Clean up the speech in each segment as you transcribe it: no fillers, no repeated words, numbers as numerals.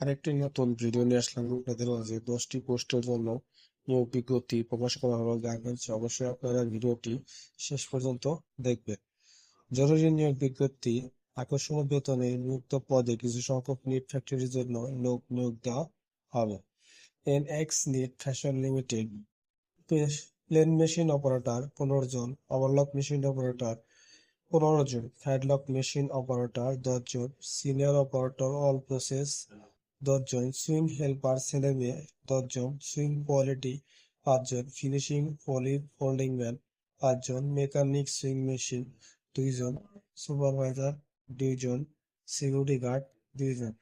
আরেকটি নতুন ভিডিও নিয়ে আসলাম আপনাদের মাঝে 10টি পোস্টের জন্য নিয়োগ বিজ্ঞপ্তি প্রকাশ করা হলো গার্মেন্টস। অবশ্যই আপনারা ভিডিওটি শেষ পর্যন্ত দেখবেন। জরুরি নিয়োগ বিজ্ঞপ্তি। আকর্ষণীয় বেতনে নিযুক্ত পদে কিছু সংখ্যক নিট ফ্যাক্টরির জন্য লোক নিয়োগ দেওয়া হবে। NX knit fashion limited plain machine operator 15 জন, ওভারলক মেশিন অপারেটর 15 জন, ফ্যাডলক মেশিন অপারেটর 10 জন, সিনিয়র অপারেটর অল প্রসেস 10 জন, সুইং হেল্পার ছেলে মেয়ে 10 জন, সুইং কোয়ালিটি 5 জন, ফিনিশিং ফোল্ডিং ম্যান 5 জন, মেকানিক সুইং মেশিন 2 জন, সুপারভাইজার 2 জন, সিকিউরিটি গার্ড 2 জন।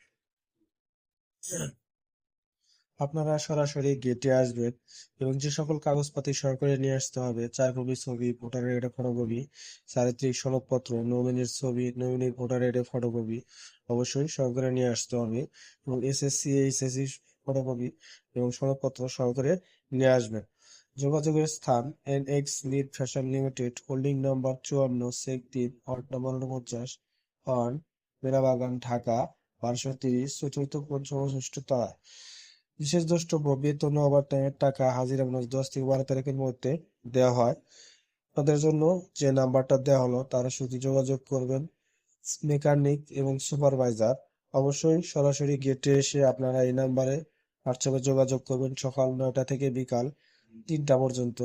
আপনারা সরাসরি গেটে আসবেন এবং যে সকল কাগজপাতি সরকারে নিয়ে আসতে হবে: 4 কপি ছবি, ভোটার আইডি ফটোকপি, চারিত্রিক সনদপত্র, নমিনির ছবি, নমিনির ভোটার আইডি ফটোকপি অবশ্যই সহকারে নিয়ে আসতে হবে এবং এসএসসি এইচএসসি ফটোকপি এবং সনদপত্র সহকারে নিয়ে আসবেন। যোগাযোগের স্থান: NX knit fashion limited, holding number 54 সেক 3 ওয়ার্ড নাম্বার 49 অন বেড়াবাগান, ঢাকা 1230, চতুর্থ পঞ্চম ষষ্ঠ তলায়। বিশেষ দ্রষ্টব্য: বেতন ও ওভারটাইমের টাকা হাজিরা বোনাস 10 থেকে 12 তারিখের মধ্যে দেওয়া হয়। তাদের জন্য যে নাম্বারটা দেওয়া হলো তারা শুধু যোগাযোগ করবেন। মেকানিক এবং সুপারভাইজার অবশ্যই সরাসরি গেটে এসে আপনারা এই নাম্বারে হোয়াটসঅ্যাপে যোগাযোগ করবেন সকাল 9টা থেকে বিকাল 3টা পর্যন্ত।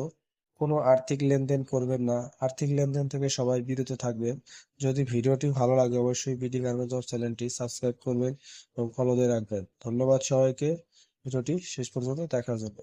কোনো আর্থিক লেনদেন করবেন না। আর্থিক লেনদেন থেকে সবাই বিরত থাকবেন। যদি ভিডিওটি ভালো লাগে অবশ্যই বিডি গার্মেন্টস জব চ্যানেলটি সাবস্ক্রাইব করবেন এবং ফলো দিয়ে রাখবেন। ধন্যবাদ সবাইকে ভিডিওটি শেষ পর্যন্ত দেখার জন্য।